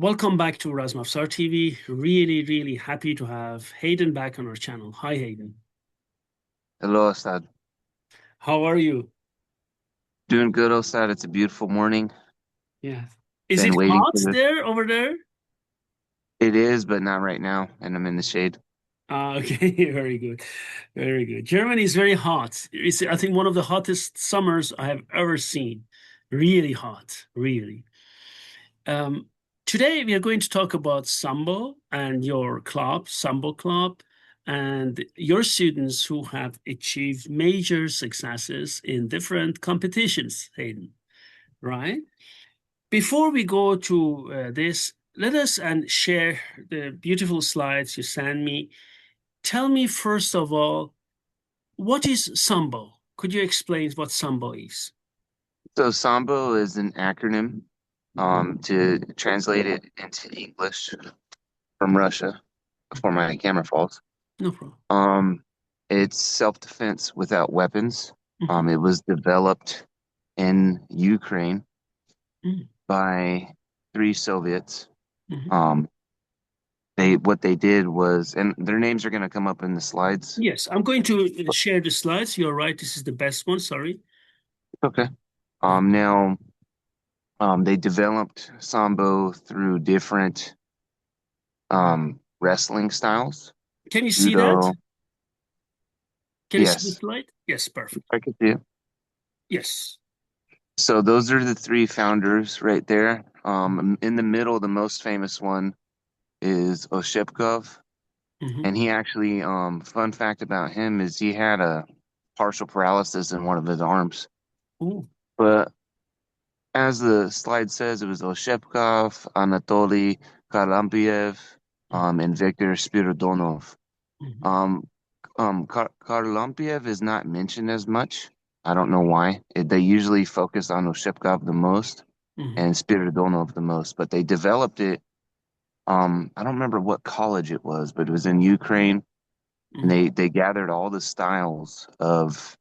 Welcome back to Razmafzar TV. Really, really happy to have Hayden back on our channel. Hi, Hayden. Hello, Ostad. How are you? Doing good, Ostad. It's a beautiful morning. Yeah. Is it Been waiting hot for this. there, over there? It is, but not right now, and I'm in the shade. Okay, very good. Very good. Germany is very hot. It's, I think, one of the hottest summers I have ever seen. Really hot, really. Um, Today we are going to talk about Sambo and your club, Sambo Club, and your students who have achieved major successes in different competitions, Hayden, right? Before we go to this, let us and share the beautiful slides you sent me. Tell me, first of all, what is Sambo? Could you explain what Sambo is? So Sambo is an acronym. To translate it into English from Russia before my camera falls. No problem. Um, it's self-defense without weapons. Mhm, It was developed in Ukraine mhm, by three Soviets. mhm. Um, what they did was, and their names are going to come up in the slides. Yes, I'm going to share the slides. You're right. This is the best one. Sorry. Okay. Uh, Now they developed Sambo through different wrestling styles. Can you see that? Judo, Can you see the yes, slide? Yes, perfect. I could see it. Yes. So those are the three founders right there. In the middle, the most famous one is Oshepkov, Hmm. and he actually, fun fact about him is he had a partial paralysis in one of his arms. Oh. But as the slide says, it was Oshepkov, Anatoly Karampiev, and Viktor Spiridonov. Hmm. Um, Karalumpiev is not mentioned as much. I don't know why. They usually focus on Oshepkov the most Hmm. and Spiridonov the most, but they developed it. I don't remember what college it was, but it was in Ukraine, and Hmm. they gathered all the styles of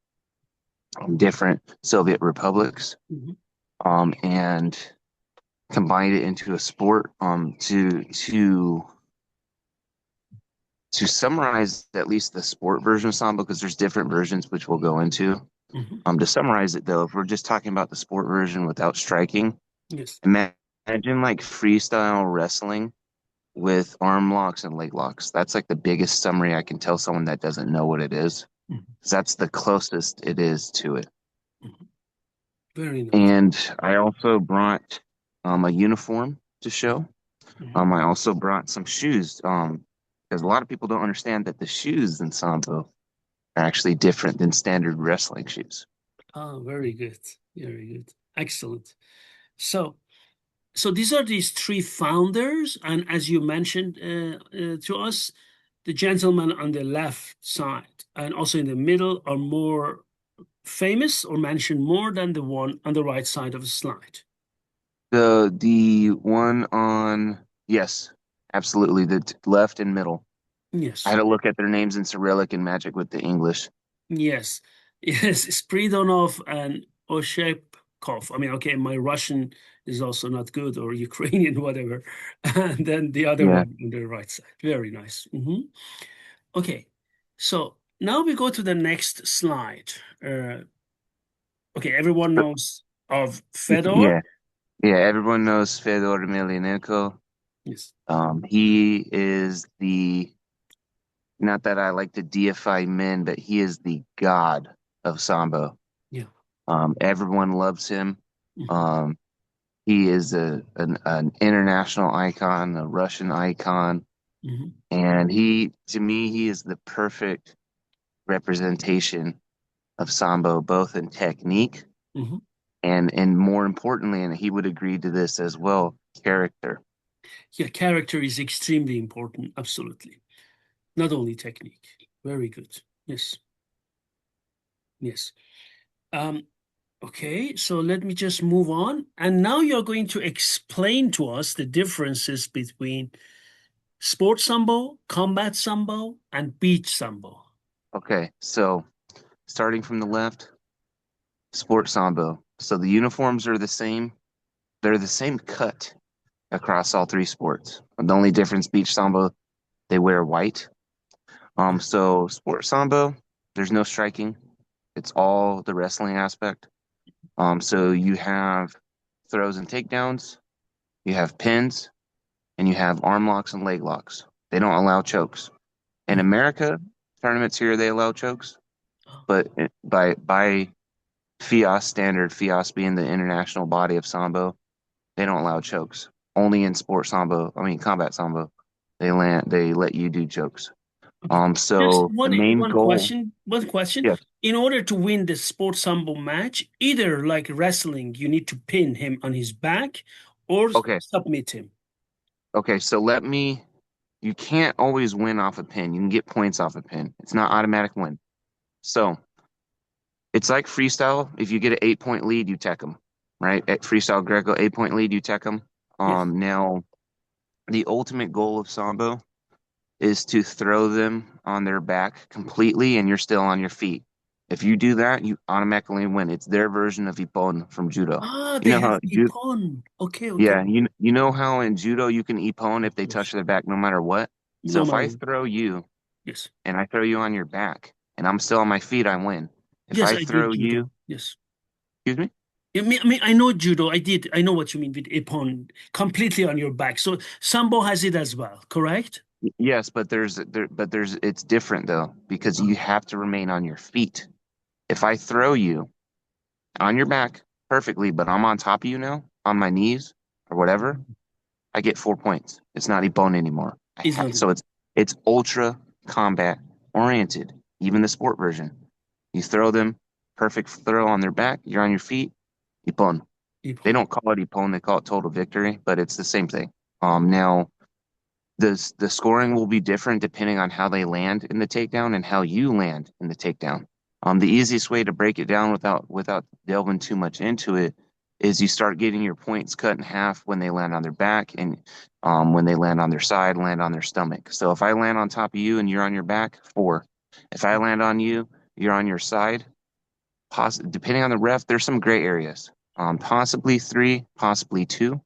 different Soviet republics, Hmm. and combined it into a sport, to summarize at least the sport version of Sambo, because there's different versions which we'll go into. Hmm. To summarize it though, if we're just talking about the sport version without striking, Yes. imagine like freestyle wrestling with arm locks and leg locks. That's like the biggest summary I can tell someone that doesn't know what it is. Hmm. 'Cause that's the closest it is to it. Hmm. Very nice. And I also brought a uniform to show. Hmm. I also brought some shoes, because a lot of people don't understand that the shoes in Sambo are actually different than standard wrestling shoes. Ah, very good. Very good. Excellent. So, so these are these three founders, and as you mentioned to us, the gentleman on the left side and also in the middle are more famous or mentioned more than the one on the right side of the slide. The one on, yes, absolutely, the left and middle. I had Yes, to look at their names in Cyrillic and Magic with the English. yes, yes. Spiridonov and Oshepkov. I mean, okay, my Russian is also not good, or Ukrainian, whatever. And then the other Yeah. one on the right side. Very nice. Okay, so now we go to the next slide. Okay, everyone knows of Fedor. Yeah. Yeah. Everyone knows Fedor Emelianenko. Yes. He is the, not that I like to deify men, but he is the god of Sambo. Yeah. Everyone loves him. Mhm. Um, he is an international icon, a Russian icon, Mhm. and to me, he is the perfect representation of Sambo, both in technique Mhm. and more importantly, and he would agree to this as well, character. Yeah, character is extremely important. Absolutely. Not only technique. Very good. Yes. Yes. Um, okay, so let me just move on. And now you're going to explain to us the differences between sports sambo, combat sambo, and beach sambo. Okay, so starting from the left, sport Sambo. So the uniforms are the same. They're the same cut. across all three sports. The only difference, beach sambo, they wear white. So sport sambo, there's no striking. It's all the wrestling aspect. So you have throws and takedowns, you have pins, and you have arm locks and leg locks. They don't allow chokes. In Mm. America, tournaments here they allow chokes, but by FIAS standard, FIAS being the international body of sambo, they don't allow chokes. Only in sport sambo, I mean combat sambo, they let you do chokes. Okay. Just So the one main one goal, question. One question. yes, In order to win the sports sambo match, either like wrestling, you need to pin him on his back or okay, submit him. okay. So let me. You can't always win off a pin. You can get points off a pin. It's not automatic win. So it's like freestyle. If you get an 8 point lead, you tech them, right? At freestyle Greco, 8 point lead, you tech them. Yes. Now the ultimate goal of Sambo is to throw them on their back completely and you're still on your feet. If you do that, you automatically win. It's their version of Ippon from judo. Ah, You they know have how ippon. Okay, okay. yeah, you know how in judo you can Ippon if they Yes. touch their back no matter what. So No if matter I what. throw you Yes. and I throw you on your back and I'm still on my feet, I win. If Yes, I I did throw you, judo. Yes. excuse me? I know judo. I did. I know what you mean with ippon, completely on your back. So sambo has it as well, correct? Yes, but there's it's different though because you have to remain on your feet. If I throw you on your back perfectly, but I'm on top of you now, on my knees or whatever, I get 4 points. It's not Ippon anymore. It's not So it's ultra combat oriented, even the sport version. You throw them, perfect throw on their back, you're on your feet, Ippon. They ippon. don't call it Ippon, they call it total victory, but it's the same thing. Now the scoring will be different depending on how they land in the takedown and how you land in the takedown. The easiest way to break it down without delving too much into it is you start getting your points cut in half when they land on their back and when they land on their side, land on their stomach. So if I land on top of you and you're on your back, 4. If I land on you, you're on your side. Depending on the ref, there's some gray areas. Possibly 3, possibly 2.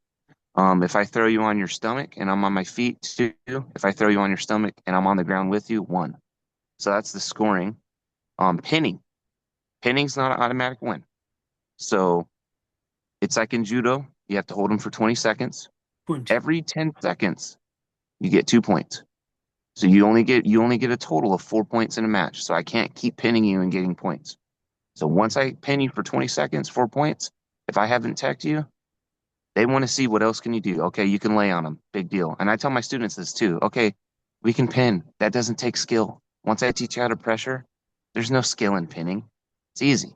If I throw you on your stomach and I'm on my feet, 2. If I throw you on your stomach and I'm on the ground with you, 1. So that's the scoring. Pinning. Pinning's not an automatic win. So it's like in judo, you have to hold them for 20 seconds. Point. Every 10 seconds, you get 2 points. So you only get a total of 4 points in a match. So I can't keep pinning you and getting points. So once I pin you for 20 seconds, 4 points. If I haven't teched you, they want to see what else can you do. Okay, you can lay on them. Big deal. And I tell my students this too. Okay, we can pin. That doesn't take skill. Once I teach you how to pressure, there's no skill in pinning. It's easy.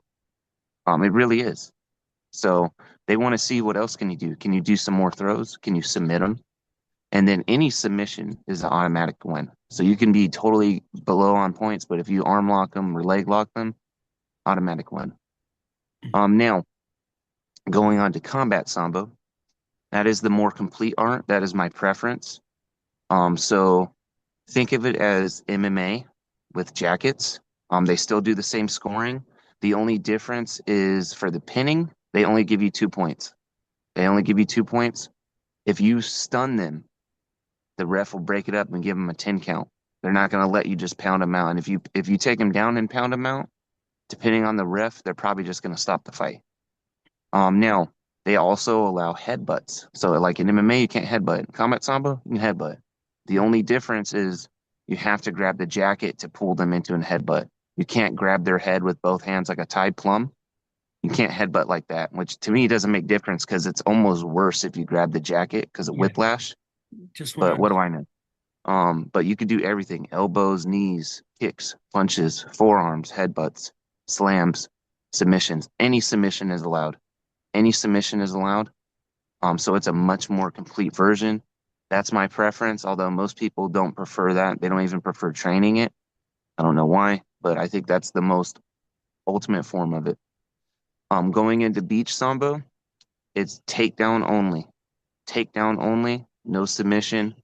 It really is. So they want to see what else can you do. Can you do some more throws? Can you submit them? And then any submission is an automatic win. So you can be totally below on points, but if you arm lock them or leg lock them, automatic win. Now going on to combat sambo, that is the more complete art. That is my preference. So think of it as MMA with jackets. They still do the same scoring. The only difference is for the pinning, they only give you 2 points. They only give you 2 points. If you stun them, the ref will break it up and give them a 10 count. They're not going to let you just pound them out. And if you take them down and pound them out, depending on the ref, they're probably just going to stop the fight. Now they also allow headbutts. So like in MMA, you can't headbutt. Combat Sambo, you can headbutt. The only difference is you have to grab the jacket to pull them into an headbutt. You can't grab their head with both hands like a tied plum. You can't headbutt like that, which to me doesn't make difference because it's almost worse if you grab the jacket because of Yeah. whiplash. Just want to But what do I understand. know? But you could do everything: elbows, knees, kicks, punches, forearms, headbutts, slams, submissions. Any submission is allowed. Any submission is allowed. So it's a much more complete version. That's my preference, although most people don't prefer that. They don't even prefer training it. I don't know why, but I think that's the most ultimate form of it. Going into beach sambo, it's takedown only. Takedown only, no submission.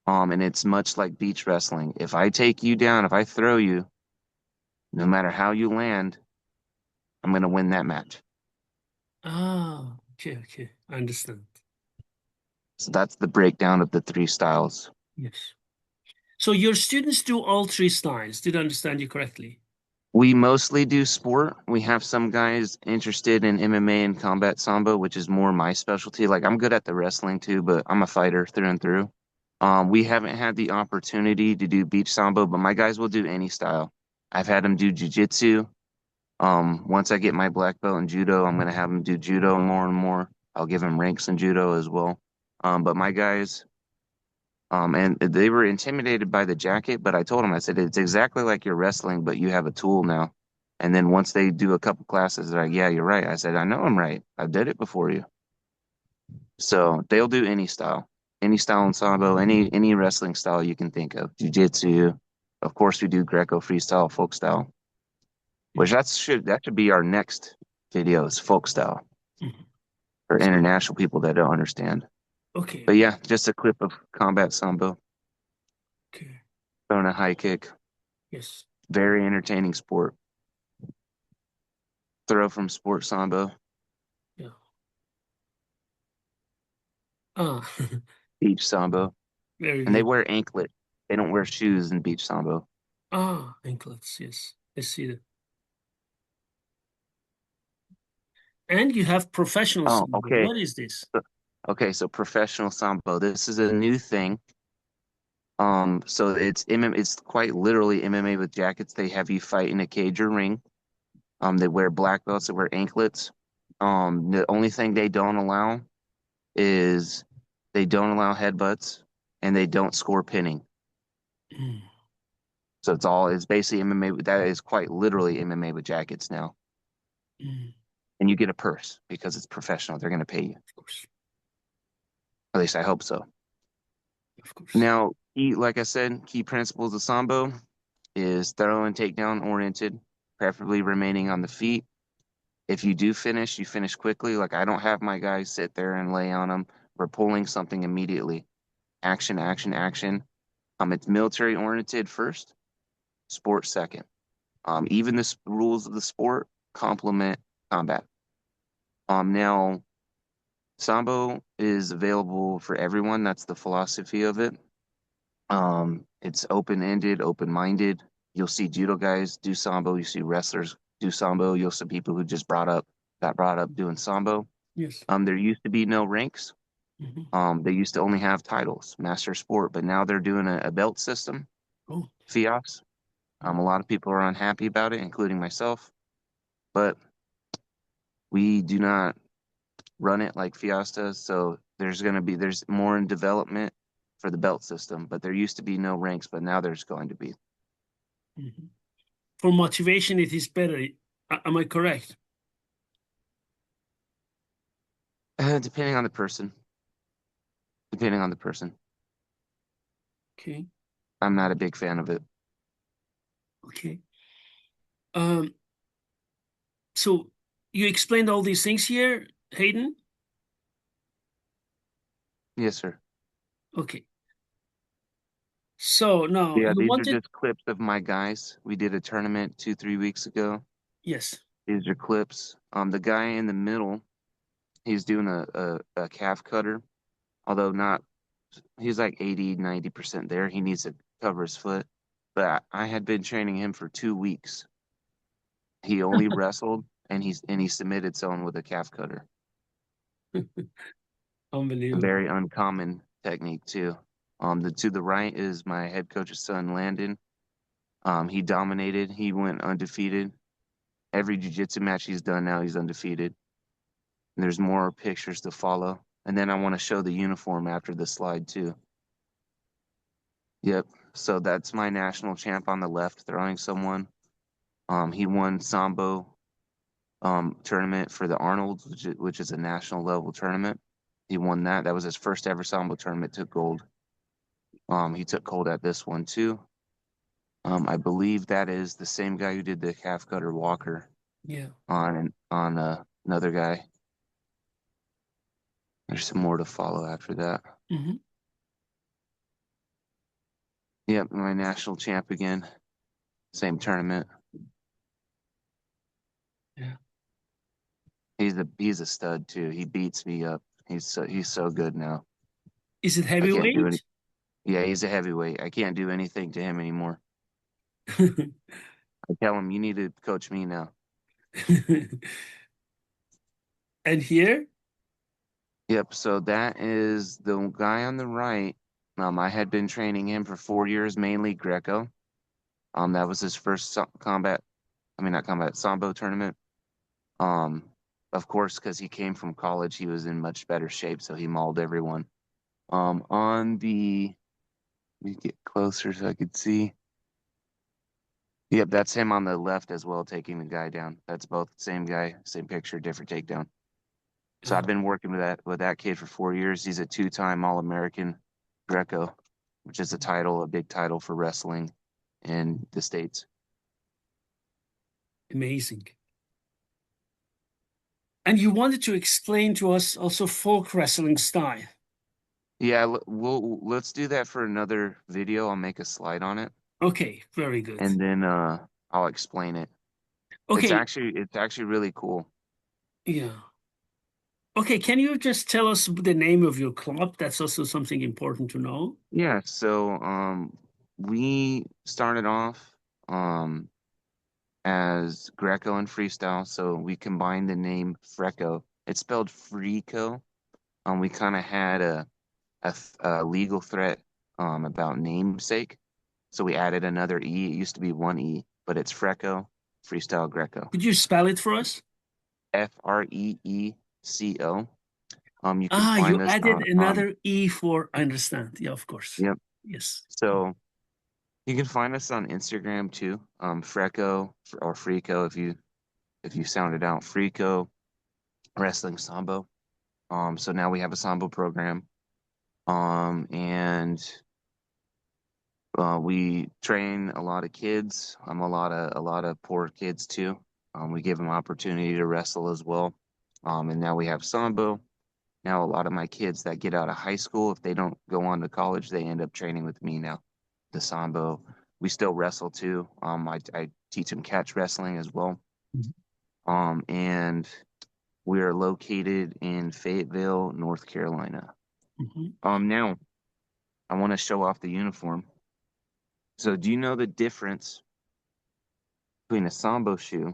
And it's much like beach wrestling. If I take you down, if I throw you, no matter how you land, I'm gonna win that match. Ah, okay, okay. I understand. So that's the breakdown of the three styles. Yes. So your students do all three styles. Did I understand you correctly? We mostly do sport. We have some guys interested in MMA and combat sambo, which is more my specialty. Like I'm good at the wrestling too, but I'm a fighter through and through. We haven't had the opportunity to do beach sambo, but my guys will do any style. I've had them do jujitsu. Once I get my black belt in judo, I'm gonna have them do judo more and more. I'll give them ranks in judo as well. But my guys, and they were intimidated by the jacket, but I told them, I said, it's exactly like you're wrestling, but you have a tool now. And then once they do a couple classes, they're like, yeah, you're right. I said, I know I'm right. I did it before you. So they'll do any style in sambo, any wrestling style you can think of. Jiu-jitsu. Of course, we do Greco freestyle, folk style, which Mhm. that should be our next video is folk style Mhm. for So, international people that don't understand. okay, But okay, yeah, just a clip of combat sambo, okay. throwing a high kick. Yes. Very entertaining sport. Throw from sport sambo, Yeah. Ah, beach sambo, very and they good. wear anklet. They don't wear shoes in beach sambo. Ah, anklets. Yes, I see that. And you have professional Oh, sambo. okay. What is this? So- Okay, so professional sambo. This is a new thing. So it's MMA. It's quite literally MMA with jackets. They have you fight in a cage or ring. They wear black belts. They wear anklets. The only thing they don't allow is they don't allow headbutts and they don't score pinning. Mm, So it's basically MMA. That is quite literally MMA with jackets now. mm, And you get a purse because it's professional. They're going to pay you. of course, At least I hope so. of course. Now, like I said, key principles of Sambo is thorough and takedown oriented, preferably remaining on the feet. If you do finish, you finish quickly. Like I don't have my guys sit there and lay on them. We're pulling something immediately. Action, action, action. It's military oriented first, sport second. Even the rules of the sport complement combat. Now Sambo is available for everyone. That's the philosophy of it. It's open-ended, open-minded. You'll see judo guys do Sambo. You see wrestlers do Sambo. You'll see people who just got brought up doing Sambo. Yes. There used to be no ranks. Hmm. They used to only have titles, master sport, but now they're doing a belt system, Oh, FIAS. mm, A lot of people are unhappy about it, including myself, but we do not run it like Fiesta. So there's more in development for the belt system, but there used to be no ranks, but now there's going to be. mhm. For motivation, it is better. Am I correct? Depending on the person, depending on the person. Okay. I'm not a big fan of it. Okay. Um, so you explained all these things here, Hayden? Yes, sir. Okay. So now Yeah, you these are wanted, just clips of my guys. We did a tournament 2, 3 weeks ago. yes. These are clips. The guy in the middle, he's doing a calf cutter, although not, he's like 80, 90% there. He needs to cover his foot. But I had been training him for 2 weeks. He only wrestled and he submitted someone with a calf cutter. A Unbelievable. very uncommon technique too. The to the right is my head coach's son, Landon. He dominated. He went undefeated. Every jiu-jitsu match he's done now, he's undefeated. And there's more pictures to follow. And then I want to show the uniform after the slide too. Yep. So that's my national champ on the left, throwing someone. He won Sambo tournament for the Arnold's, which is a national level tournament. He won that. That was his first ever Sambo tournament. Took gold. He took gold at this one too. I believe that is the same guy who did the calf cutter Walker Yeah. on another guy. There's some more to follow after that. Hmm. Yep, my national champ again. Same tournament. Yeah. He's a stud too. He beats me up. He's so good now. Is it I can't do any. heavyweight? Yeah, he's a heavyweight. I can't do anything to him anymore. I tell him, you need to coach me now. And here? Yep. So that is the guy on the right. I had been training him for 4 years, mainly Greco. That was his first combat. I mean, not combat, Sambo tournament. Um, of course, because he came from college, he was in much better shape, so he mauled everyone. On the, let me get closer so I could see. Yep, that's him on the left as well, taking the guy down. That's both same guy, same picture, different takedown. So I've Oh, been working with that kid for 4 years. He's a two-time All-American Greco, which is a title, a big title for wrestling in the States. amazing. And you wanted to explain to us also folk wrestling style. Yeah, let's do that for another video. I'll make a slide on it Okay, very good. and then I'll explain it. It's Okay, actually it's actually really cool. yeah. Okay, can you just tell us the name of your club? That's also something important to know. Yeah, so we started off um as Greco and freestyle, so we combined the name Freco. It's spelled Freeco. We kind of had a legal threat about namesake, so we added another E. It used to be one E, but it's Freco, Freestyle Greco. Could you spell it for us? Freeco. You can Ah, you find us added on another E for, I understand. Yeah, of course. yep. Yes. So you can find us on Instagram too. Freco or Freeco if you sound it out. Freeco Wrestling Sambo. So now we have a Sambo program. And we train a lot of kids. A lot of poor kids too. We give them opportunity to wrestle as well. And now we have Sambo. Now a lot of my kids that get out of high school, if they don't go on to college, they end up training with me now. The Sambo. We still wrestle too. I teach them catch wrestling as well. Mhm. And we are located in Fayetteville, North Carolina. Mhm. Now I want to show off the uniform. So do you know the difference between a Sambo shoe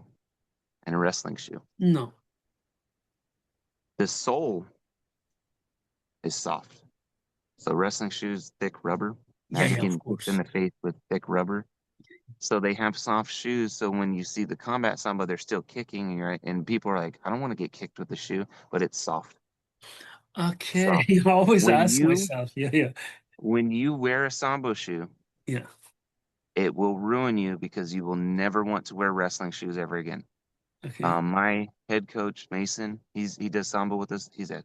and a wrestling shoe? No. The sole is soft. So wrestling shoes, thick rubber. Yeah, Imagine yeah, of getting kicked in course. the face with thick rubber. So they have soft shoes. So when you see the combat Sambo, they're still kicking, right? And people are like, I don't want to get kicked with the shoe, but it's soft. Okay. Soft. I always When ask you myself. Yeah, yeah. when you wear a Sambo shoe, Yeah. it will ruin you because you will never want to wear wrestling shoes ever again. Okay. My head coach Mason, he does Sambo with us. He's a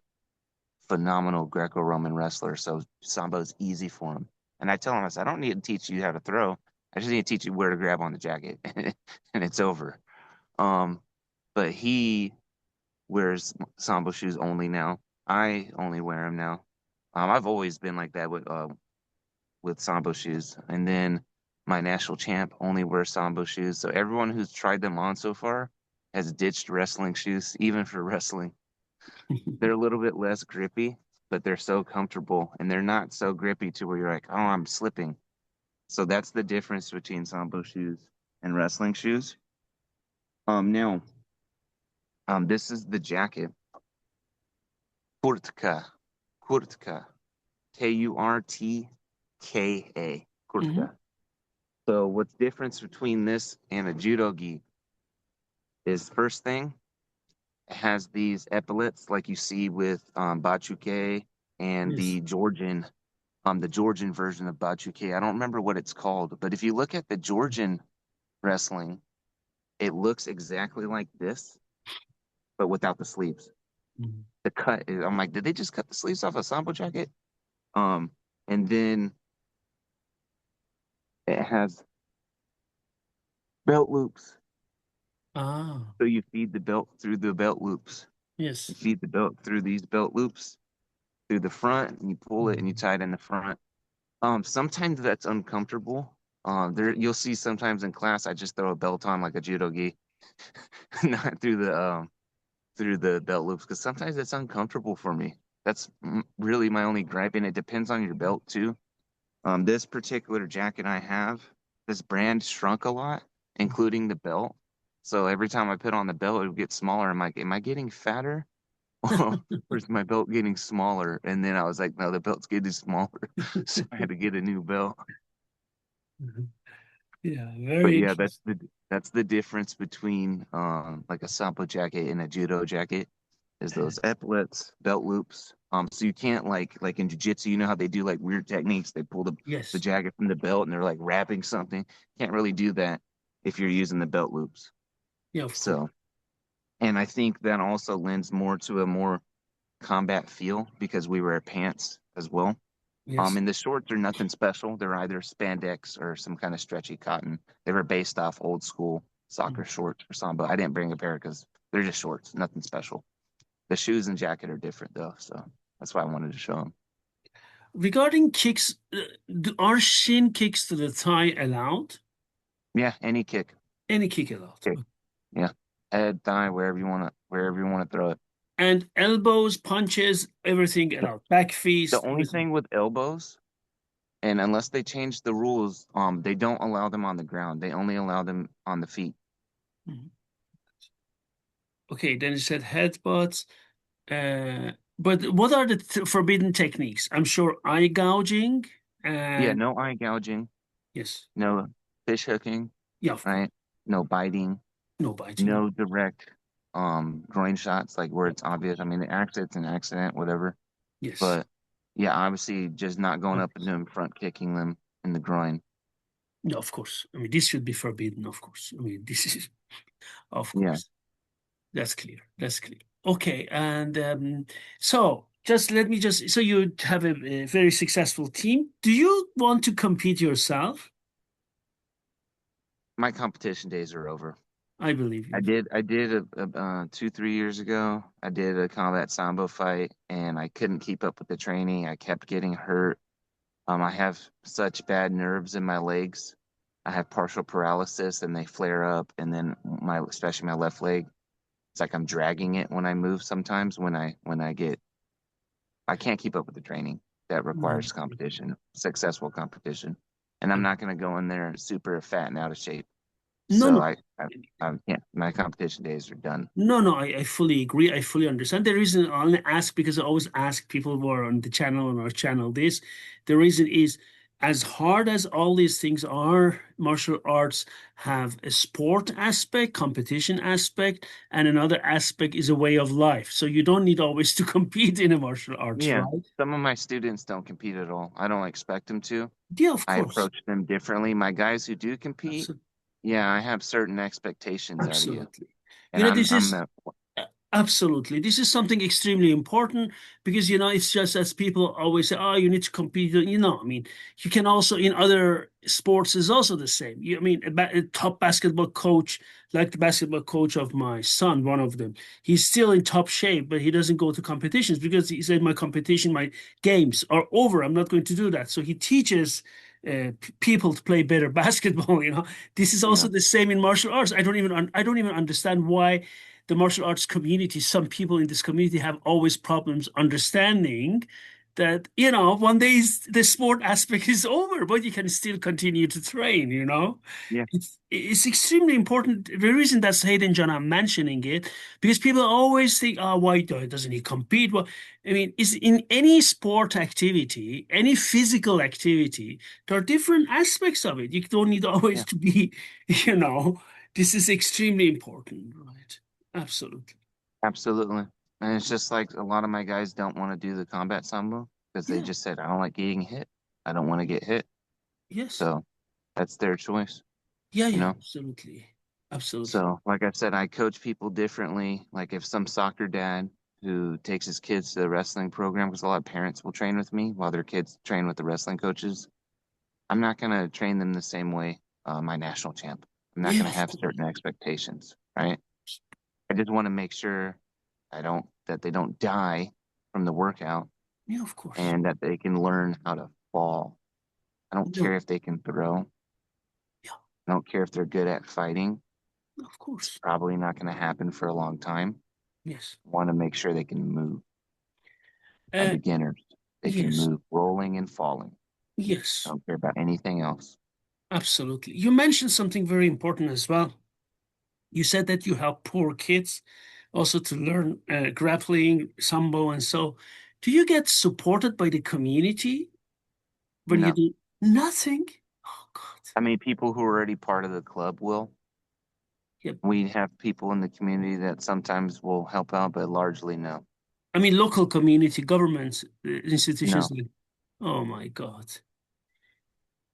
phenomenal Greco-Roman wrestler, so Sambo is easy for him. And I tell him, I said, I don't need to teach you how to throw. I just need to teach you where to grab on the jacket, and it's over. Um, but he wears Sambo shoes only now. I only wear them now. I've always been like that with Sambo shoes. And then my national champ only wears Sambo shoes. So everyone who's tried them on so far has ditched wrestling shoes, even for wrestling. They're a little bit less grippy, but they're so comfortable and they're not so grippy to where you're like, oh, I'm slipping. So that's the difference between Sambo shoes and wrestling shoes. Now, this is the jacket. Kurtka. Kurtka. Kurtka. Mhm. Kurtka. So what's difference between this and a judo gi is first thing, it has these epaulets like you see with Bachuke and Yes. the Georgian version of Bachuke. I don't remember what it's called, but if you look at the Georgian wrestling, it looks exactly like this, but without the sleeves. Mhm. I'm like, did they just cut the sleeves off a Sambo jacket? Um, and then it has belt loops. Ah, So you feed the belt through the belt loops. You yes. feed the belt through these belt loops through the front, and you pull it and you Mhm. tie it in the front. Sometimes that's uncomfortable. There you'll see sometimes in class I just throw a belt on like a judo gi, not through the belt loops because sometimes it's uncomfortable for me. That's really my only gripe, and it depends on your belt too. This particular jacket I have, this brand shrunk a lot, including the belt. So every time I put on the belt, it would get smaller. I'm like, am I getting fatter? Or is my belt getting smaller? And then I was like, no, the belt's getting smaller. So I had to get a new belt. Yeah, But very yeah, interesting. that's the difference between like a Sampo jacket and a judo jacket is those epaulets, belt loops. So you can't like in jiu-jitsu, you know how they do like weird techniques. They pull the Yes. jacket from the belt and they're like wrapping something. Can't really do that if you're using the belt loops. Yeah, of course. So, and I think that also lends more to a more combat feel because we wear pants as well. Yes. And the shorts are nothing special. They're either spandex or some kind of stretchy cotton. They were based off old school soccer Mm. shorts or something, but I didn't bring a pair because they're just shorts, nothing special. The shoes and jacket are different though, so that's why I wanted to show them. Regarding kicks, are shin kicks to the thigh allowed? Yeah, any kick. Any kick allowed. Kick. Yeah. Head, thigh, wherever you want to throw it. And elbows, punches, everything allowed. Back The fist, only everything. thing with elbows, and unless they change the rules, they don't allow them on the ground. They only allow them on the feet. Mhm. Okay, then you said headbutts. But what are the forbidden techniques? I'm sure eye gouging Yeah, and no eye gouging, yes, no fish hooking, yeah, of course. right? No biting, No biting. no direct groin shots like where Yeah, it's of obvious. I course. mean, the accident's an accident, whatever. Yes. But yeah, obviously just not going up into them, front kicking them in the groin. No, of course. I mean, this should be forbidden, of course. I mean, this is, of Yeah. course. That's clear. That's clear. Okay, and so just let me just so you have a very successful team. Do you want to compete yourself? My competition days are over. I believe you. I did 2, 3 years ago. I did a combat sambo fight, and I couldn't keep up with the training. I kept getting hurt. I have such bad nerves in my legs. I have partial paralysis, and they flare up, and then especially my left leg, it's like I'm dragging it when I move. Sometimes I can't keep up with the training that No, requires competition, successful competition, and I'm I- not going to go in there super fat and out of shape. no, So no. I can't. My competition days are done. No, no, I fully agree. I fully understand. The reason I only ask because I always ask people who are on the channel on our channel this. The reason is as hard as all these things are, martial arts have a sport aspect, competition aspect, and another aspect is a way of life. So you don't need always to compete in a martial arts, Yeah, right? some of my students don't compete at all. I don't expect them to. Yeah, of I course. approach them differently. My guys who do compete, Absolutely. yeah, I have certain expectations out of you, Absolutely. and This I'm is the absolutely. This is something extremely important because, it's just as people always say, oh, you need to compete. I mean, you can also, in other sports, is also the same. I mean, a top basketball coach, like the basketball coach of my son, one of them, he's still in top shape, but he doesn't go to competitions because he said, my games are over. I'm not going to do that. So he teaches people to play better basketball. This is also yeah the same in martial arts. I don't even understand why the martial arts community, some people in this community have always problems understanding that, one day the sport aspect is over, but you can still continue to train. yeah It's extremely important. The reason that's Hayden John I'm mentioning it, because people always think, oh, why doesn't he compete? Well, I mean, is in any sport activity, any physical activity, there are different aspects of it. You don't need always yeah to be, you know, this is extremely important, right? Absolutely. absolutely. And it's just like a lot of my guys don't want to do the combat sambo because they Yeah. just said I don't like getting hit. I don't want to get hit. Yes. So that's their choice, Yeah, you yeah, know. absolutely. Absolutely. So, like I said, I coach people differently. Like if some soccer dad who takes his kids to the wrestling program, because a lot of parents will train with me while their kids train with the wrestling coaches, I'm not going to train them the same way my national champ. I'm not Yeah, going to of have course. certain expectations, right? I just want to make sure that they don't die from the workout Yeah, of course. and that they can learn how to fall. I don't care No. if they can throw. Yeah, I don't care if they're good at fighting. of It's course. probably not going to happen for a long time. Yes. Want to make sure they can move. are Uh, beginners. They can yes, move rolling and falling. I yes, don't care about anything else. absolutely. You mentioned something very important as well. You said that you help poor kids also to learn grappling, sambo, and so. Do you get supported by the community when you No. do nothing? Oh God. I mean, people who are already part of the club will. Yeah. We have people in the community that sometimes will help out, but largely no. I mean, local community governments, institutions No. like, oh my God.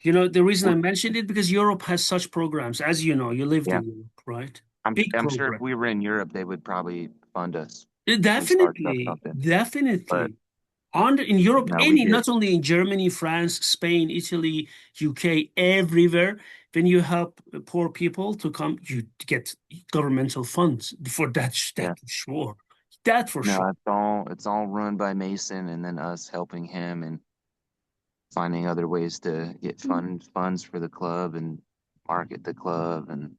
You know, the reason I We're- mentioned it because Europe has such programs. As you know, you lived Yeah. in Europe, right? I'm Big I'm sure if program. we were in Europe, they would probably fund us if we started up Definitely, something. But definitely. In Europe, no, we get not only in Germany, France, Spain, Italy, UK, everywhere, when you help poor people to come, you get governmental funds for that, yeah. that for sure. That for No, sure. it's all run by Mason and then us helping him and finding other ways to get funds for the club and market the club and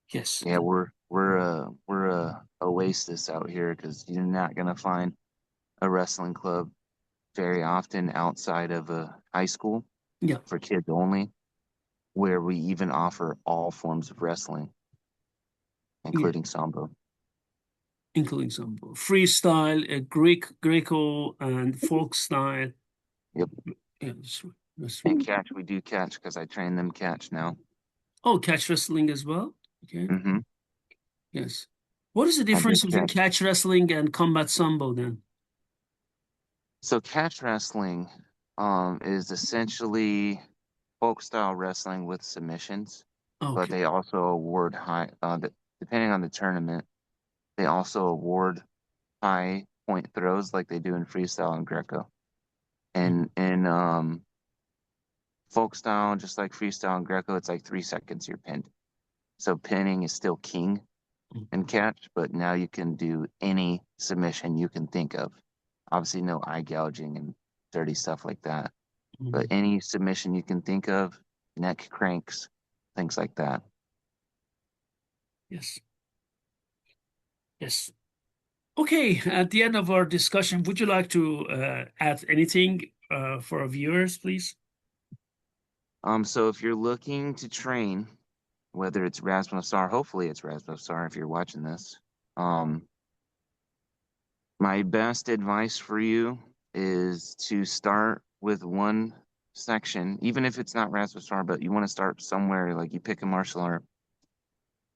Yes. yeah, we're a oasis out here because you're not gonna find a wrestling club very often outside of a high school Yeah. for kids only, where we even offer all forms of wrestling, Yeah. including Sambo. Including some freestyle, Greco, and folk style. Yep. Yeah, that's And right. catch, we do catch because I train them catch now. Oh, catch wrestling as well. Okay. Mm-hmm. Yes. What is the I do difference between catch. catch wrestling and combat sambo then? So catch wrestling is essentially folk style wrestling with submissions, but Okay. they also award depending on the tournament, they also award high point throws like they do in freestyle and Greco. And in folk style, just like freestyle and Greco, it's like 3 seconds you're pinned. So pinning is still king in catch, but now you can do any submission you can think of. Obviously, no eye gouging and dirty stuff like that, but Mhm. any submission you can think of, neck cranks, things like that. Yes. Yes. Okay. At the end of our discussion, would you like to add anything for our viewers, please? So if you're looking to train, whether it's Razmafzar, hopefully it's Razmafzar if you're watching this. Um, my best advice for you is to start with one section, even if it's not Razmafzar, but you want to start somewhere like you pick a martial art,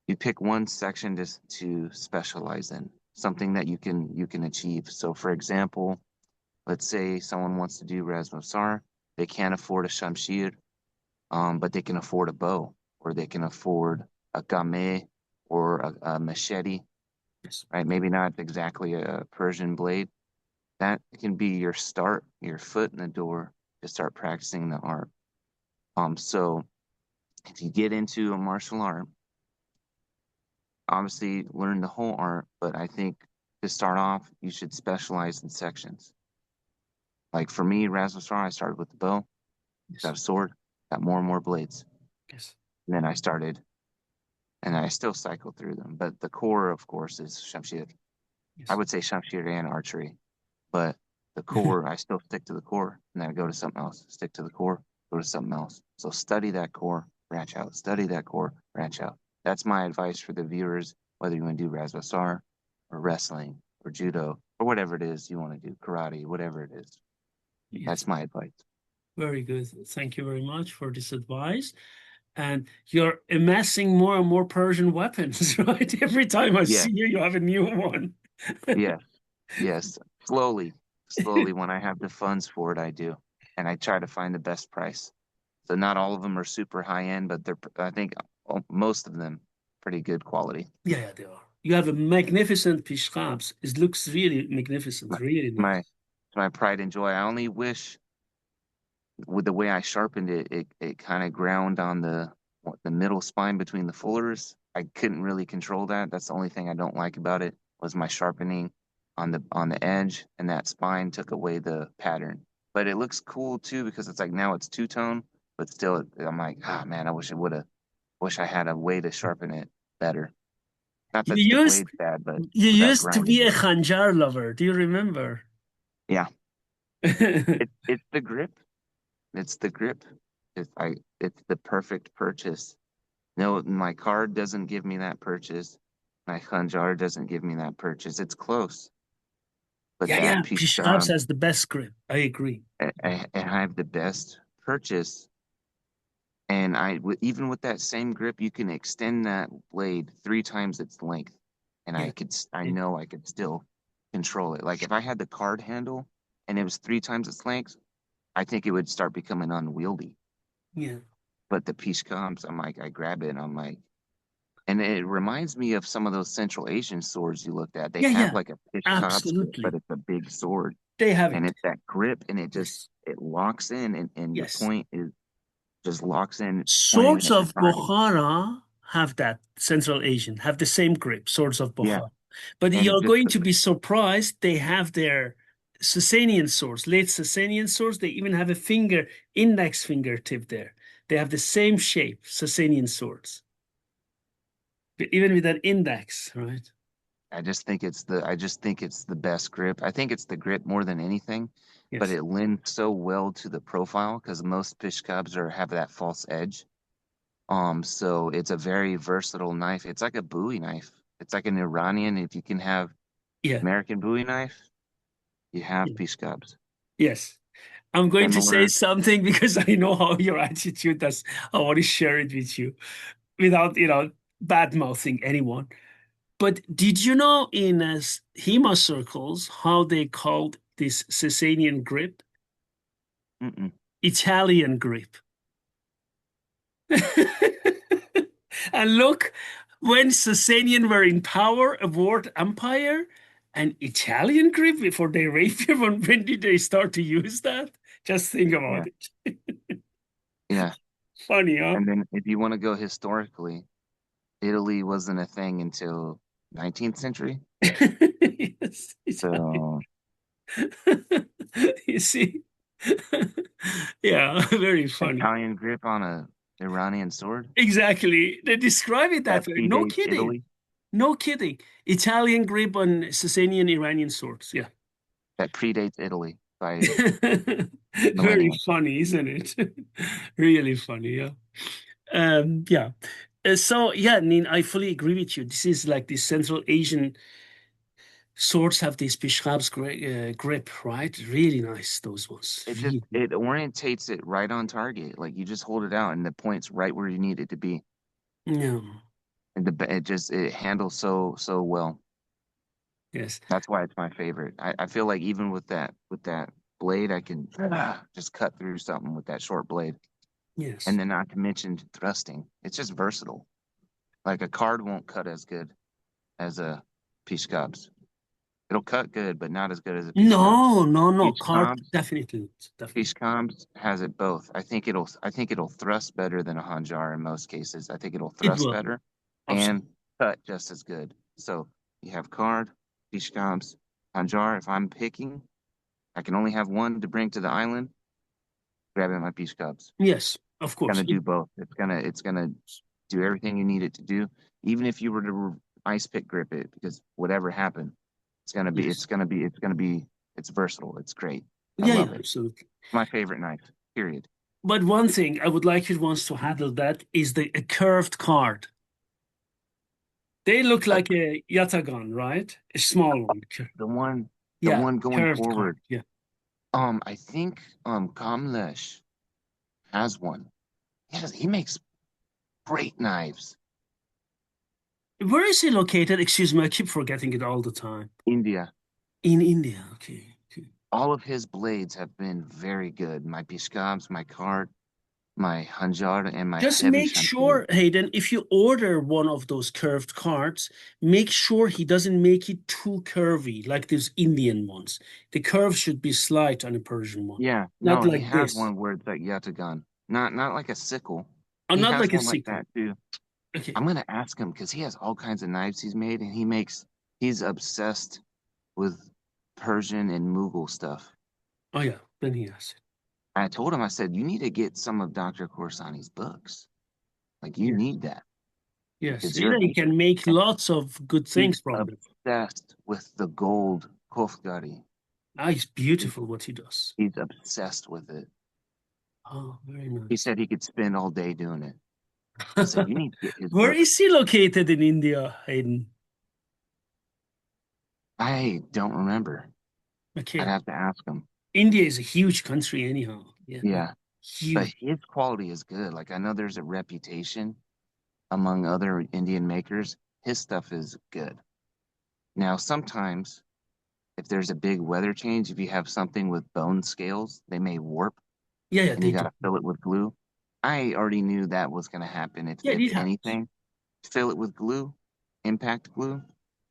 you pick one section to specialize in, something that you can achieve. So for example, let's say someone wants to do Razmafzar, they can't afford a Shamshir, but they can afford a bow, or they can afford a game or a machete, Yes. right? Maybe not exactly a Persian blade. That can be your start, your foot in the door to start practicing the art. So if you get into a martial art, obviously learn the whole art, but I think to start off, you should specialize in sections. Like for me, Razmafzar, I started with the bow, got Yes. a sword, got more and more blades. Yes. And then I started, and I still cycle through them. But the core, of course, is Shamshir. I Yes. would say Shamshir and archery, but the core, I still stick to the core, and then I go to something else, stick to the core, go to something else. So study that core, branch out, study that core, branch out. That's my advice for the viewers, whether you want to do Razmafzar or wrestling or judo or whatever it is you want to do, karate, whatever it is. Yes. That's my advice. Very good. Thank you very much for this advice. And you're amassing more and more Persian weapons, right? Every time I Yes, see you, you have a new one. yes, yes. Slowly, slowly, when I have the funds for it, I do. And I try to find the best price. So not all of them are super high end, but I think most of them pretty good quality. Yeah, yeah, they are. You have a magnificent pishkabs. It looks really magnificent, My really my nice. my pride and joy. I only wish with the way I sharpened it, it kind of ground on the middle spine between the fullers. I couldn't really control that. That's the only thing I don't like about it was my sharpening on the edge, and that spine took away the pattern. But it looks cool too because it's like now it's two tone, but still I'm like, ah man, I wish I had a way to sharpen it better. Not You that the used blade's bad, but you without used to grinding be a it. khanjar lover. Do you remember? Yeah, it's the grip. It's the grip. It's the perfect purchase. No, my card doesn't give me that purchase. My Khanjar doesn't give me that purchase. It's close, but Yeah, yeah. that Pishkabs Pishkam, has the best grip. I agree. I have the best purchase. And even with that same grip, you can extend that blade 3 times its length, and Yeah. I know I could still control it. Like if I had the card handle and it was 3 times its length, I think it would start becoming unwieldy. Yeah. But the Pishkams, I'm like, I grab it, and I'm like, and it reminds me of some of those Central Asian swords you looked at. They Yeah, have yeah. like a Pishkab's grip, but Absolutely. it's a big sword, They have and it. it's that grip, and Yes. it locks in, and your Yes. point is just locks in, pointing Swords at your of target. Bukhara have that. Central Asian have the same grip, swords of Yeah, Bukhara. But and it you're just going to be surprised. They have their Sasanian swords, late Sasanian swords. They even have a index fingertip there. They have the same shape, Sasanian swords, even with an index, right? I just think it's the best grip. I think it's the grip more than anything, but Yes. it lends so well to the profile because most Pishkabs have that false edge. So it's a very versatile knife. It's like a Bowie knife. It's like an Iranian. If you can have Yeah. American Bowie knife, you have Yeah. Pishkabs. Yes. I'm going to say Similar. something because I know how your attitude does. I want to share it with you without, bad mouthing anyone. But did you know in HEMA circles how they called this Sasanian grip? Mm-mm. Italian grip. And look, when Sasanian were in power, a world empire, an Italian grip before they rapier, when did they start to use that? Just think Yeah, about it. yeah. Funny, huh? And then if you want to go historically, Italy wasn't a thing until 19th century. Yes, Italian. So You see? Yeah, very funny. Italian grip on a Iranian sword Exactly. They describe it that that way. No predates kidding. Italy, No kidding. Italian grip on Sasanian Iranian swords. Yeah. that predates Italy by Very millennia. funny, isn't it? Really funny, yeah. Yeah. So yeah, I mean, I fully agree with you. This is like the Central Asian swords have this Pishrab's grip, right? Really nice, those ones. Really. It orientates it right on target. Like you just hold it out and the point's right where you need it to be. Yeah. And it handles so well. Yes. That's why it's my favorite. I feel like even with that blade, I can just cut through something with that short blade. Yes. And then not to mention thrusting. It's just versatile. Like a card won't cut as good as a Peach Cubs. It'll cut good, but not as good as a Peach Cubs. No, no, no. Peach Card Combs, definitely not. Definitely. Peach Combs has it both. I think it'll thrust better than a Hanjar in most cases. I think it'll It thrust will. better and Absolutely. cut just as good. So you have card, Peach Combs, Hanjar. If I'm picking, I can only have one to bring to the island. Grabbing my Peach Cubs. Yes, of course. Gonna do both. It's gonna do everything you need it to do. Even if you were to ice pick grip it, because whatever happened, Yes. it's versatile. It's great. I Yeah, love yeah, it. absolutely. My favorite knife. Period. But one thing I would like you once to handle that is a curved card. They look Uh, like a yatagan, right? A small one. the one, the Yeah, one going curved card. forward. Yeah. I think Kamlesh has one. He makes great knives. Where is he located? Excuse me, I keep forgetting it all the time. India. In India. Okay. Okay. All of his blades have been very good. My Pishkabs, my card, my Hanjar, and my Just heavy make Shamshir. sure, Hayden, if you order one of those curved cards, make sure he doesn't make it too curvy, like these Indian ones. The curve should be slight on a Persian one, Yeah, not no, he like has this. one where it's like yatagan, not like a sickle. Oh, He not has like a one like sickle. that too. Okay. I'm gonna ask him because he has all kinds of knives he's made, and he's obsessed with Persian and Mughal stuff. Oh, yeah. Then he has it. I told him, I said, you need to get some of Dr. Khorsani's books. Like you Yes. need that. Yes, Because you can make lots of good he's things from it. obsessed with the gold kofgari. Ah, it's beautiful what he does. He's obsessed with it. Oh, very He nice. said he could spend all day doing it. I said, you need to get his Where book. is he located in India, Hayden? I don't remember. I'd Okay. have to ask him. India is a huge country anyhow. Yeah, Yeah, but huge. his quality is good. Like I know there's a reputation among other Indian makers. His stuff is good. Now, sometimes if there's a big weather change, if you have something with bone scales, they may warp Yeah, yeah, and you they got do. to fill it with glue. I already knew that was going to happen. Yeah, If it happens. anything, fill it with glue, impact glue,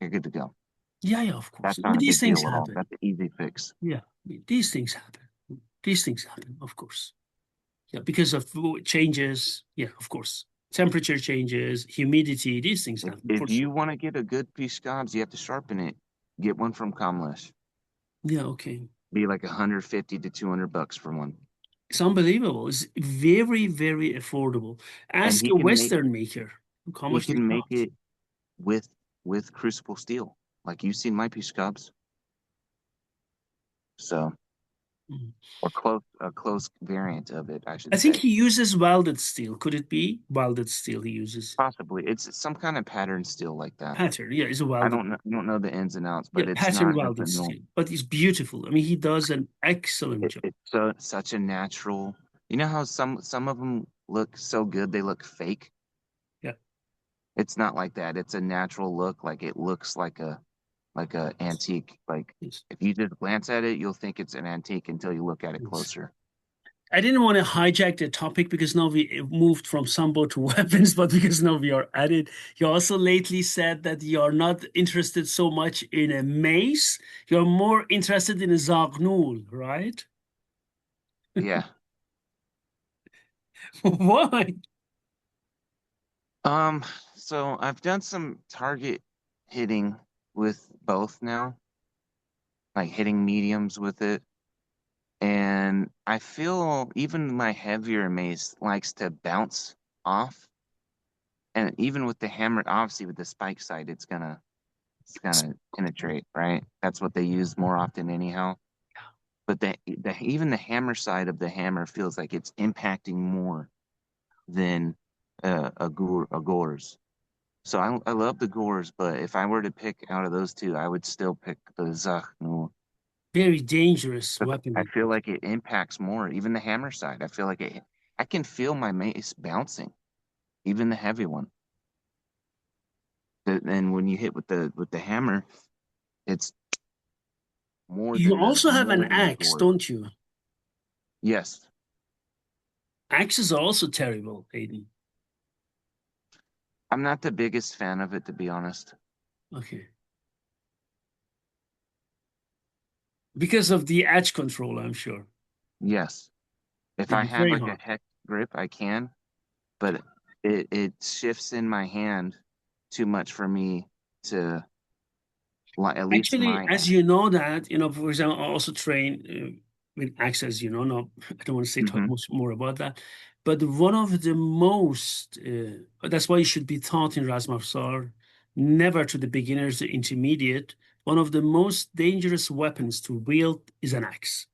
you're good to go. Yeah, yeah, of course. That's not a These big things deal at all. happen. That's an easy fix. Yeah, these things happen. These things happen, of course. Yeah, because of changes. Yeah, of course. Temperature changes, humidity, these things happen If for you sure. want to get a good piece scabs, you have to sharpen it. Get one from Kamlesh. Yeah, okay. Be like 150 to $200 for one. It's unbelievable. It's very, very affordable. And Ask a Western maker how he much they can make cost. it with crucible steel. Like you've seen my piece scabs. So Mhm. or a close variant of it, I I should think say. he uses welded steel. Could it be welded steel he uses? Possibly. It's some kind of pattern steel like that. Pattern. Yeah, it's a welded. I don't know the ins and outs, Yeah, but it's pattern not just welded a normal. steel. But it's beautiful. I mean, he does an excellent job. It's so such a natural. You know how some of them look so good they look fake? Yeah. It's not like that. It's a natural look. Like it looks like a antique. Like Yes. if you just glance at it, you'll think it's an antique until you look at it Yes. closer. I didn't want to hijack the topic because now we moved from Sambo to weapons, but because now we are at it, you also lately said that you're not interested so much in a mace. You're more interested in a Zagnul, right? Yeah. Why? Um, so I've done some target hitting with both now, like hitting mediums with it. And I feel even my heavier mace likes to bounce off. And even with the hammer, obviously with the spike side, it's gonna penetrate, right? That's what they use more often anyhow. But the even the hammer side of the hammer feels like it's impacting more than a gores. So I love the gores, but if I were to pick out of those two, I would still pick the Zachnur. Very dangerous I weapon. feel like it impacts more, even the hammer side. I feel like I can feel my mace bouncing, even the heavy one. And when you hit with the hammer, it's You also have more an than the axe, gore. don't you? Yes, Axes are also terrible, Aiden. I'm not the biggest fan of it to be honest. Okay. Because of the edge control, I'm sure. Yes, if Yeah, I it's have very like a hard. hex grip, I can, but it shifts in my hand too much for me to at least Actually, my as you know that, for example, I also train with access, no, I don't want to say hmm much more about that. But one of the most, that's why you should be taught in Razmafzar, never to the beginners, the intermediate. One of the most dangerous weapons to wield is an axe.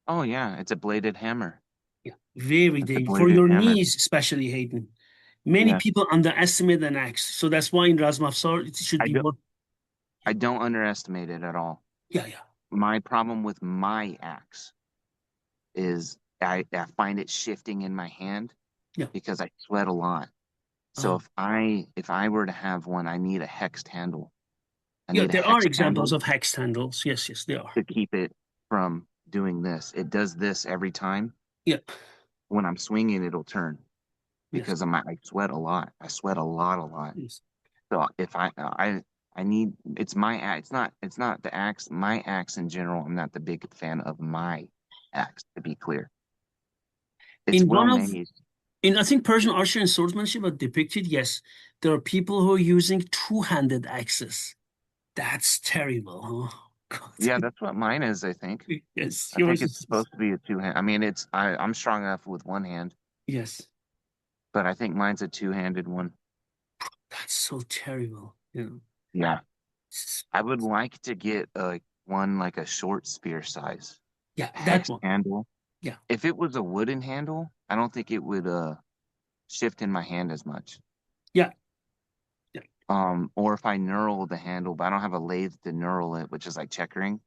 Oh yeah, it's a bladed hammer. Yeah, very It's a dangerous for bladed your hammer. knees, especially Hayden. Many Yes. people underestimate an axe, so that's why in Razmafzar it should I be don't one. I don't underestimate it at all. Yeah, yeah, My problem with my axe is I find it shifting in my hand yeah. because I sweat a lot. So Uh, if I were to have one, I need a hexed handle. I yeah, need a there are hexed examples handle of hex handles. Yes, yes, there are. to keep it from doing this. It does this every time. Yeah, When I'm swinging, it'll turn yes, because I sweat a lot. I sweat a lot. yes. So if I need it's my axe. It's not the axe. My axe in general. I'm not the big fan of my axe. To be clear, it's In well one of, made. in I think Persian archery and swordsmanship are depicted. Yes, there are people who are using two-handed axes. That's terrible, huh? Yeah, God. that's what mine is. Yes, I think yours it's is. supposed to be a two hand. I mean, I'm strong enough with one hand, Yes. but I think mine's a two handed one. That's so terrible. You know. Yeah. It's- I would like to get one like a short spear size Yeah, that hex one. handle. Yeah, If it was a wooden handle, I don't think it would shift in my hand as much. yeah, yeah. Or if I knurl the handle, but I don't have a lathe to knurl it, which is like checkering.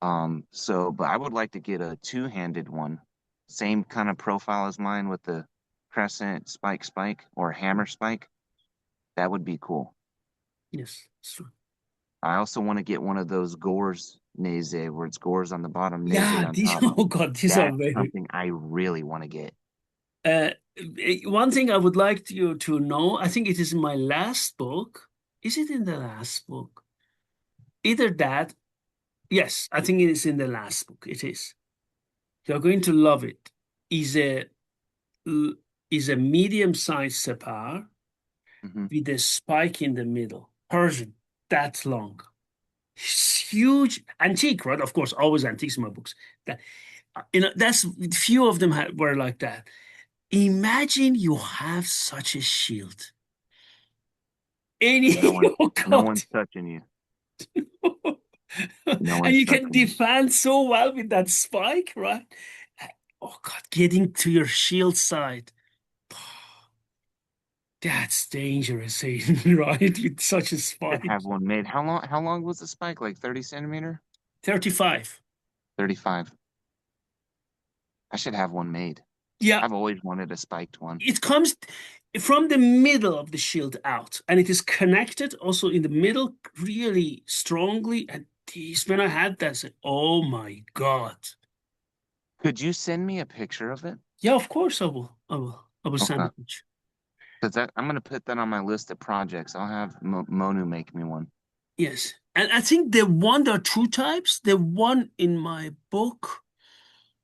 But I would like to get a two-handed one, same kind of profile as mine with the crescent spike or hammer spike. That would be cool. Yes, it's true. I also want to get one of those gores nese where it's gores on the bottom, nese Yeah, on these, top. oh God, these are That's very. something I really want to get. Uh, One thing I would like you to know, I think it is in my last book. Is it in the last book? Either that, yes, I think it is in the last book. It is. You're going to love it. Is a is a medium-sized separ Hmm. with a spike in the middle. Persian, that long. It's huge, antique, right? Of course, always antiques in my books. That that's few of them were like that. Imagine you have such a shield. Any, No one, oh no God. one's touching you. No And one's you can touching you. defend so well with that spike, right? Oh God, getting to your shield side. That's dangerous, Hayden, right? With such a Should spike. have one made. How long was the spike? Like 30 centimeter? 35. 35. I should have one made. Yeah, I've always wanted a spiked one. it comes from the middle of the shield out, and it is connected also in the middle really strongly. And this, when I had that, I said, "Oh my God!" Could you send me a picture of it? Yeah, of course I will. I will. I will send Okay. it. Because I'm going to put that on my list of projects. I'll have Monu make me one. Yes, and I think the one there are two types. The one in my book,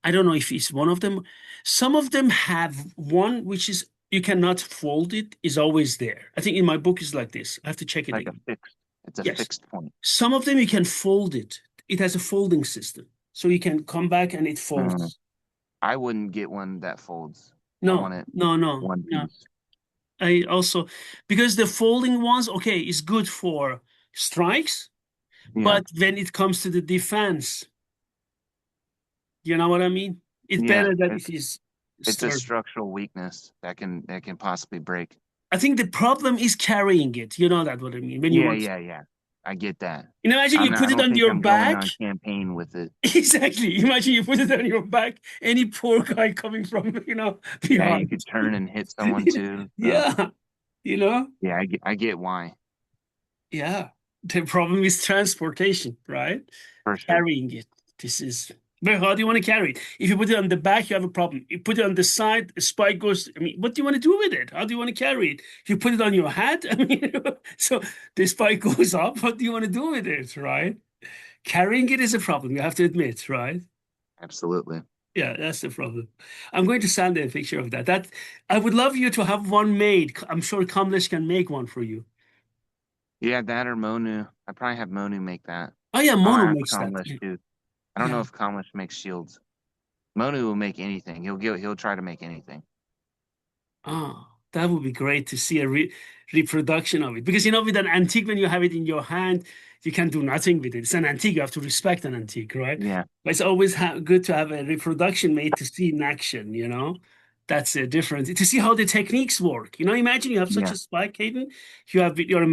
I don't know if it's one of them. Some of them have one which is you cannot fold it, is always there. I think in my book is like this. I have to check it Like a again. fixed. It's a Yes. fixed point. Some of them you can fold it. It has a folding system. So you can come back and it Mm. folds. I wouldn't get one that folds. I No, want it no, no, one no. piece. I also, because the folding ones, okay, is good for strikes, Yeah. but when it comes to the defense, you know what I mean? It's Yeah. better that it is It's a sturdy. structural weakness that can possibly break. I think the problem is carrying it. You know that what I mean? When you Yeah, want, yeah, yeah. I get that. you know, imagine you I put it don't on think your I'm going back. on campaign with it. Exactly. Imagine you put it on your back. Any poor guy coming from, Yeah, you behind. could turn and hit someone too. So Yeah, you know? yeah, I get why Yeah. The problem is transportation, right? for sure. Carrying it. This is, but how do you want to carry it? If you put it on the back, you have a problem. You put it on the side, the spike goes. I mean, what do you want to do with it? How do you want to carry it? If you put it on your hat, I mean, so the spike goes up. What do you want to do with it, right? Carrying it is a problem, you have to admit, right? Absolutely. Yeah, that's the problem. I'm going to send a picture of that. That I would love you to have one made. I'm sure Kamlesh can make one for you. Yeah, that or Monu. I probably have Monu make that. Oh yeah, I'll Mono ask makes that. Kamlesh too. I don't know Yeah. if Kamlesh makes shields. Monu will make anything. He'll try to make anything. Oh, that would be great to see a reproduction of it. Because with an antique, when you have it in your hand, you can do nothing with it. It's an antique. You have to respect an antique, right? Yeah, But it's always good to have a reproduction made to see in action. That's a difference. To see how the techniques work. Imagine you have such yeah, a spike, Hayden. You have your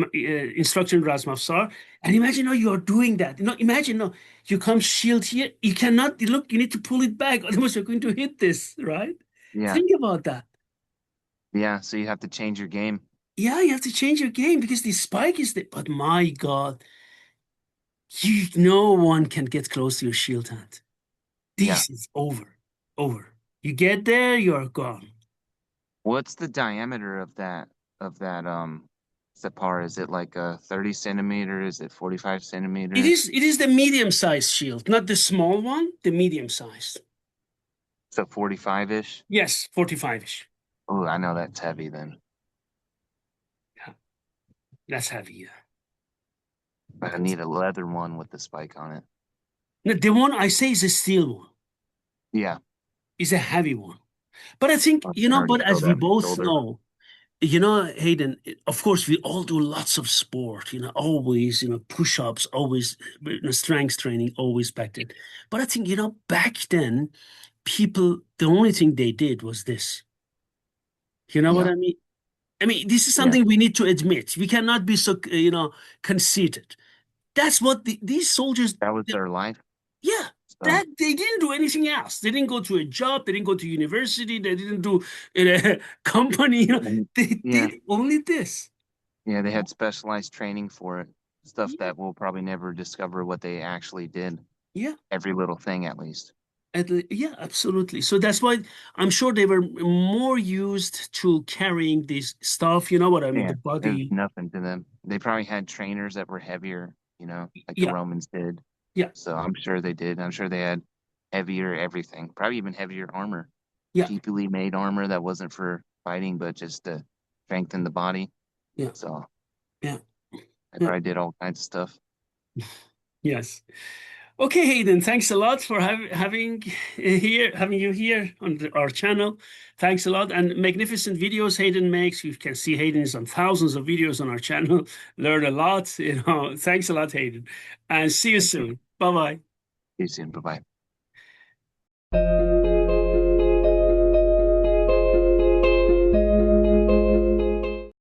instructor in Razmafzar, and imagine how you are doing that. Imagine no, you come shield here. You cannot look. You need to pull it back, otherwise you're going to hit this, right? yeah, Think about that. yeah. So you have to change your game. Yeah, you have to change your game because the spike is there. But my God, no one can get close to your shield hand. Yeah. This is over. Over. You get there, you're gone. What's the diameter of that Separ? Is it like a 30 centimeter? Is it 45 It centimeter? is it is the medium-sized shield, not the small one, the medium-sized. So 45-ish? Yes, 45-ish. Oh, I know that's heavy then. Yeah, that's heavy. Yeah. But I need a leather one with the spike on it. No, the one I say is a steel one, Yeah. is a heavy one. But I think, I can already but feel as we that both shoulder. know, Hayden, of course, we all do lots of sport, always, push-ups, always, strength training, always back then. But I think, back then, people, the only thing they did was this. You know what Yeah, I mean? I mean, this is yeah, something we need to admit. We cannot be so, conceited. That's what these soldiers, that was their life. yeah, So, that they didn't do anything else. They didn't go to a job. They didn't go to university. They didn't do a company. and They yeah, did only this. yeah, they had specialized training for it. Stuff that we'll probably never discover what they actually did. Yeah, Every little thing, at least. yeah, absolutely. So that's why I'm sure they were more used to carrying this stuff. You know what I mean? Yeah, The it was body. nothing to them. They probably had trainers that were heavier, like the Yeah, Romans did. yeah, So I'm sure they did. I'm sure they had heavier everything, probably even heavier armor, yeah, cheaply made armor that wasn't for fighting, but just to strengthen the body. yeah, So yeah, I yeah. probably did all kinds of stuff. Yes. Okay, Hayden. Thanks a lot for having you here on our channel. Thanks a lot, and magnificent videos Hayden makes. You can see Hayden is on thousands of videos on our channel. Learn a lot. Thanks a lot, Hayden, and see you Thank you. soon. Bye bye. See you soon. Bye bye.